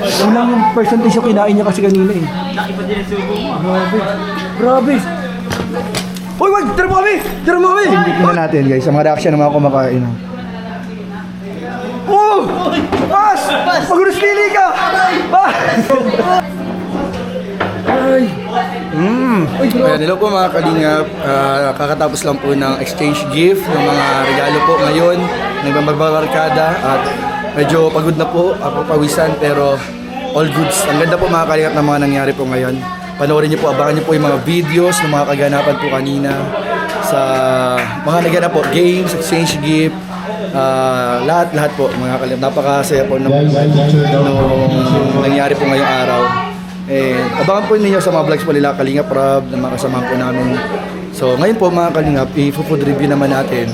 Yung lang yung percentage yung kinain niya kasi kanina eh. Laki pa din ang subo mo. Grabe. Grabe. Uy, wag! Tira mo kami! Tira mo kami! Tingnan natin guys, ang mga reaction ng mga kumakain. Oh! Pas! Magulos pili ka! Pas! Ay! Ayan, hello po mga kalingap. Kakatapos lang po ng exchange gift ng mga regalo po ngayon ng magbabarkada at medyo pagod na po ako, pawisan, pero all goods. Ang ganda po mga kalingap ng mga nangyari po ngayon. Panoorin niyo po, abangan niyo po yung mga videos ng mga kaganapan po kanina sa mga naganap po, games, exchange gift, lahat po mga kalingap. Napakasaya po nung nangyari po ngayong araw. Abangan po ninyo sa mga vlogs po nila Kalingap Rob na mga kasama po namin. So ngayon po mga Kalingap, i-food review naman natin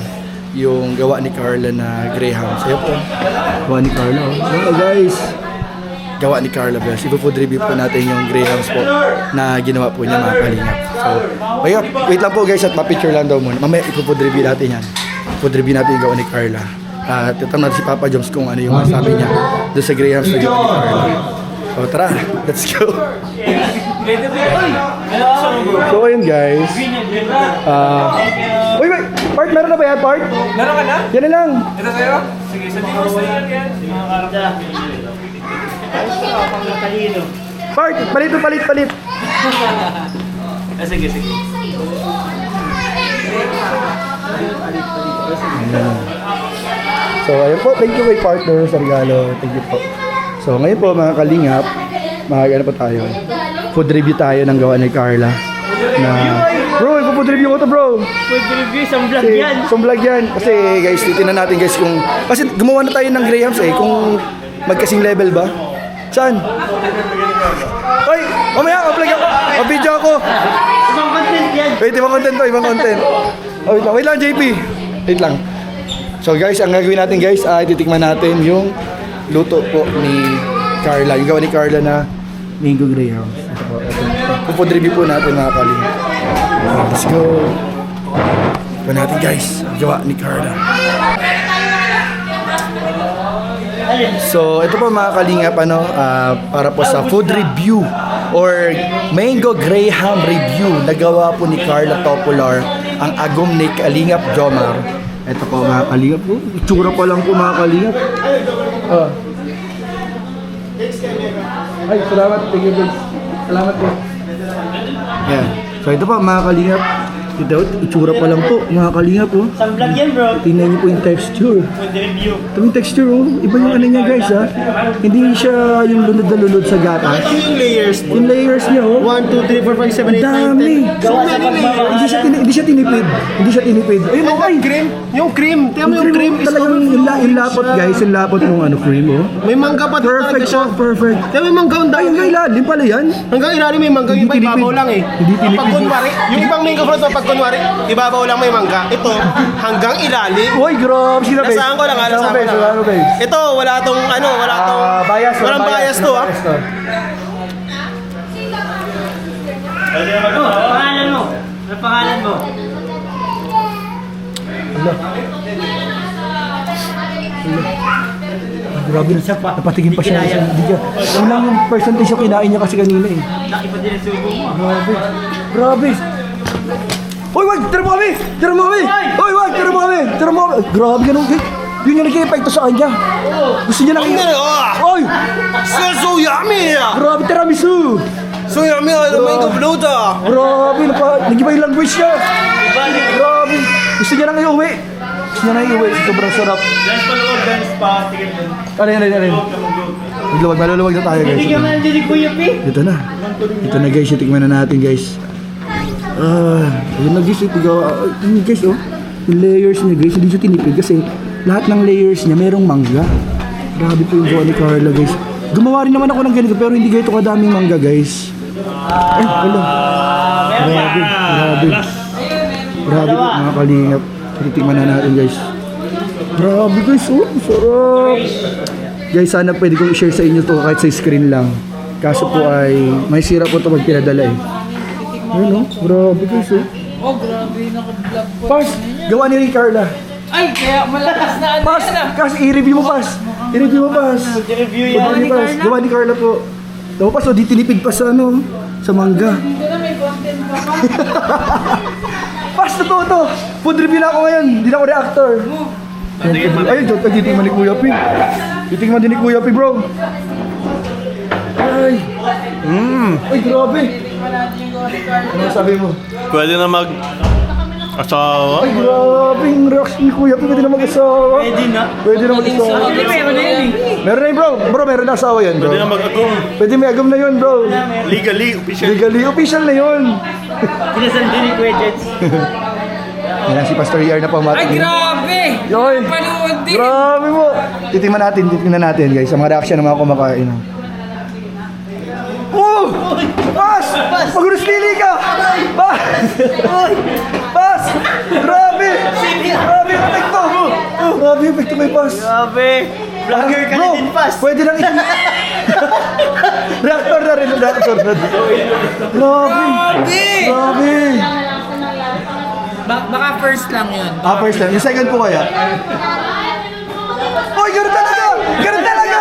yung gawa ni Carla na Graham. Sayo po. Gawa ni Carla. Oh guys. Gawa ni Carla Bes. I-food review po natin yung Grahams po na ginawa po niya mga Kalingap. So, wait lang po guys at ma-picture lang daw muna. Mamaya i-food review natin yan. Food review natin yung gawa ni Carla. At tatanong natin si Papa Joms kung ano yung masabi niya doon sa Grahams na gawa ni Carla. So tara, let's go! So ayun guys. Wait, part meron na ba yan, part? Meron ka na? Yan na lang. Ito sa'yo? Sige, sa Diyos na yan. Mga karapta. Ayos ka, pang matalino. Part, palit. Sige. So ayun po, thank you kay partner sa regalo. Thank you po. So ngayon po mga Kalingap, ano pa tayo? Food review tayo ng gawa ni Carla. Bro, food review ko to bro. Food review, isang vlog yan. Isang vlog yan. Kasi guys, titignan natin guys kung... Kasi gumawa na tayo ng Grahams eh, kung magkasing level ba? Saan? Hoy, mamaya, vlog ako. Video ako. Ibang content yan. Wait, ibang content. Oh, wait lang, JP. Wait lang. So guys, ang gagawin natin guys, titikman natin yung luto po ni Carla. Yung gawa ni Carla na Mango Graham. Food review po natin mga Kalingap. Let's go. Ito natin guys, gawa ni Carla. So ito po mga Kalingap, para po sa food review or Mango Graham review na gawa po ni Carla Topolar, ang agom ni Kalingap Jomar. Ito po mga Kalingap. Itsura pa lang po mga Kalingap. Ay, salamat. Thank you guys. Salamat po. Yan. So ito pa mga Kalingap. Itsura pa lang po mga Kalingap po. Isang vlog yan, bro. Tingnan niyo po yung texture. Food review. Ito yung texture oh. Iba yung ano niya guys ha. Hindi siya yung lunod na lunod sa gatas. Yung layers mo. Yung layers niya oh. 1, 2, 3, 4, 5, 7, 8, 9, 10. Dami. Gawa sa pagmamahal. Hindi siya tinipid. Ayun Yung okay. cream. Yung cream. Tingnan mo yung cream. Is Talagang yung lapot guys. Yung lapot mong cream oh. May mangga pa dito talaga Perfect siya. oh. Perfect. Tingnan mo yung mangga. Ang Ay, dami. hanggang ilalim pala yan. Hanggang ilalim may mangga. Yung iba Hindi ibabaw tinipid. lang eh. Hindi tinipid. Pag kunwari, yung ibang mango fruit pag kunwari, ibabaw lang may mangga. Ito, hanggang ilalim. Uy, grabe sila guys. Nasaan ko lang, Nasaan nasaan ko guys? lang. Ano guys? Ito, wala tong Bias. walang bias to ah. Pangalan mo. Ano pangalan mo? Grabe na siya. Napatigim pa siya. Yung lang yung percentage yung kinain niya kasi kanina eh. Laki pa din ang subo mo. Grabe. Uy, wag! Tira mo kami! Tira mo kami! Uy, wag! Tira mo kami! Tira mo kami! Grabe ganun. Yun yung nag-i-epekto sa kanya. Gusto niya lang Uy! So yummy! Grabe, tiramisu! So yummy! Ano mango fruit ah! Grabe, nag-iba yung language niya. Grabe. Gusto niya lang iuwi. Sobrang sarap. Dance pa loob, dance pa. Sige din. Alin. Maluluwag na tayo guys. Hindi ka man din Kuya P. Ito na guys, itikman na natin guys. Ayun na guys, ito guys oh. Yung layers niya guys, hindi siya tinipid kasi lahat ng layers niya merong mangga. Grabe po yung gawa ni Carla guys. Gumawa rin naman ako ng ganito pero hindi ganito kadaming mangga guys. Wala. Grabe po mga Kalingap. Titikman na natin guys. Grabe guys, sarap. Guys, sana pwede kong i-share sa inyo to kahit sa screen lang. Kaso po ay may sira po ito pag pinadala eh. Ayun oh, grabe guys oh. Oh, grabe, naka-vlog po. Pars, gawa ni Carla. Ay, kaya malakas na ano Pas, yan ah. kasi i-review mo, Pas. I-review mo, Pas. I-review Gawa ni Pas. Gawa ni Carla po. Daw, Pas, di tinipid pa sa ano, sa mangga. Dito na may content pa pa. Pas, totoo to. Food review na ako ngayon. Hindi na ako reactor. Ay, titingnan ni Kuya P. Titingnan din ni Kuya P, bro. Ay. Ay, grabe. Tikman natin yung gawa ni Carla. Ano sabi mo? Pwede na mag... asawa? Ay, grabe yung reaction ni Kuya P. Pwede na mag-asawa. Pwede na. Pwede na mag-asawa. Meron na yun eh. Meron na yun, bro. Bro, meron na asawa yan, bro. Pwede na mag-agong. Pwede may agam na yun, bro. Legally, official. Legally, official na yun. Pinasan din ni Kuya Jets. Yan si Pastor ER na Ay, pamating. grabe! Yun. Panood din. Grabe mo. Titingnan natin guys, ang mga reaction ng mga kumakain. Oh! Pas! Magulos pili ka! Pas! Pas! Grabe! Grabe yung epekto! Grabe yung epekto may Pas. Grabe. Vlogger ka na Bro, din, Pas. pwede lang reactor na rin, reactor na rin. Grabe! Grabe! Baka first lang yun. First time. Yung second po kaya? Oy, gano'n talaga! Gano'n talaga!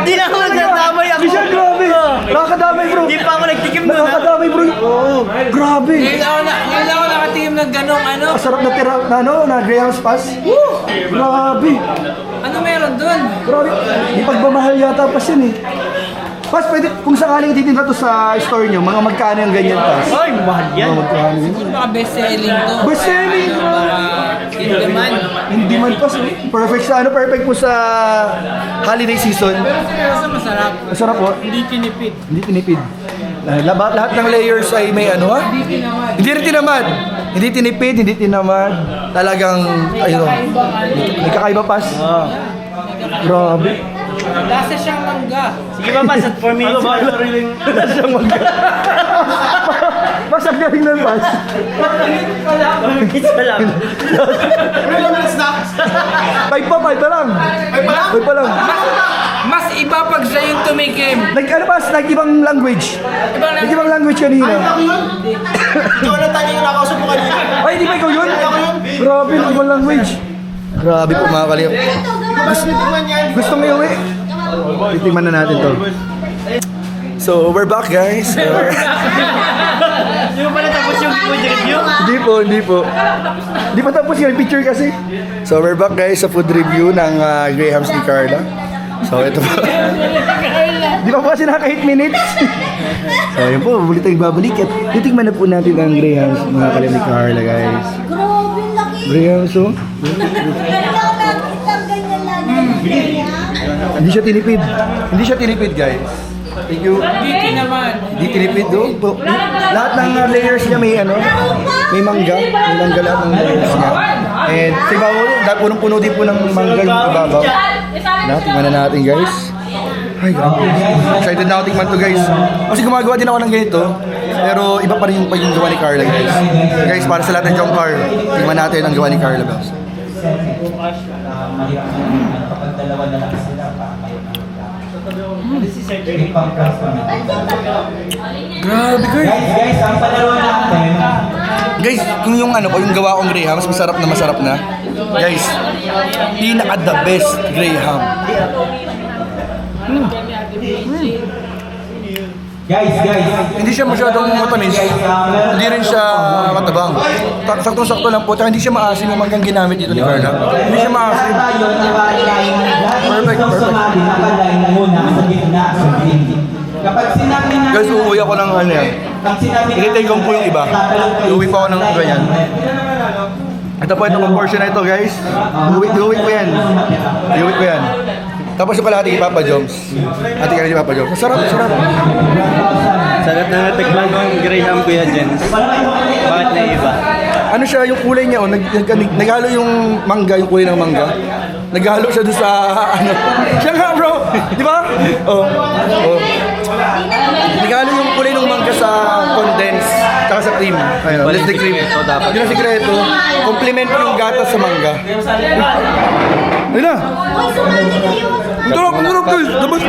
Di na ako nagdadamay ako. Di siya, grabe! Nakakadamay, bro! Di pa ako nagtikim nun, ha? Nakakadamay, bro! Grabe! Ngayon ako nakatingin ng ganong ano. Masarap na tira, na ano, na Graham's Pass. Grabe! Ano meron dun? Grabe! Di pagmamahal yata pas yun eh. Pas, pwede, kung sakaling ititinda to sa store nyo, mga magkano yung ganyan pas? Ay, mahal yan. Mga magkano yun? Baka best selling to. Best selling! Baka in demand. Hindi man pas, perfect sa ano, perfect po sa holiday season. Pero masarap. Masarap po. Hindi tinipid. Hindi tinipid. Lahat ng layers ay may ano ha? Hindi tinamad. Hindi rin tinamad. Hindi tinipid, hindi tinamad. Talagang, ayun. May kakaiba pas. Grabe. Lasa siyang mangga. Sige pa, Pas. At 4 minutes. Ano ba? Sariling... Siyang magka. Basag na rin ng pas. Minutes pa lang. 5 pa lang. 5 pa lang. Mas iba pag siya yung tumikim. Ano pas? Nag-ibang language. Ibang lang. Nag-ibang language kanina. Ikaw na tayo yung nakausap mo kanina. Ay, hindi ba ikaw yun? Grabe, nag-ibang language. Grabe po mga kaliyap. Gusto mo iuwi? Titingnan na natin to. So, we're back guys. Hindi mo pala tapos yung food review? Hindi po. Hindi pa tapos yung picture kasi. So, we're back guys sa food review ng Graham's ni Carla. So, ito po. Di pa po kasi naka 8 minutes. So, yun po, babalik at titingnan na po natin ang Graham's mga kaliyap ni Carla guys. Grabe, laki. Graham's oh. Kailangan kitang ganyan lagi. Hindi siya tinipid. Hindi siya tinipid guys. Thank you. Hindi tinamad. Di tinipid do. Lahat ng layers niya may ano, may mangga. May mangga lahat ng layers niya. And sa ibabaw, dahil punong-puno din po ng mangga yung ibabaw. Tingnan na natin guys. Ay, grabe. Excited na ako tingnan to guys. Kasi gumagawa din ako ng ganito. Pero iba pa rin yung paggawa ni Carla guys. Guys, para sa lahat ng jump car, tingnan natin ang gawa ni Carla guys. Grabe guys. Guys, ang palaruan natin. Guys, kung yung ano ko, yung gawa kong Graham, mas masarap na. Guys, pinaka the best Graham. Guys. Hindi siya masyadong matamis. Hindi rin siya matabang. Saktong-sakto lang po. Tsaka hindi siya maasim yung manggang ginamit dito ni Carla. Hindi siya maasim. Perfect. Nakalain na muna sa gitna sa green. Kapag sinabi na... Guys, uuwi ako ng ano yan. Pag sinabi na... Hinintay ko po yung iba. Uuwi pa ako ng ganyan. Ito po, itong portion na ito guys. Uuwi ko yan. Tapos yung kalahati kay Papa Joms. Ate ka rin ni Papa Joms. Masarap. Sarap na natikman ko ang Graham, Kuya Jens. Bakit na iba? Ano siya, yung kulay niya, naghalo yung mangga, yung kulay ng mangga. Naghalo siya doon sa, ano. Siya nga bro! Di ba? Oh. Naghalo yung kulay ng mangga sa condense, tsaka sa cream. Ayun, let's the cream. Yun ang sikreto. Compliment yung gatas sa mangga. Ayun na! Uy, sumali kayo. Ang sarap guys! The best!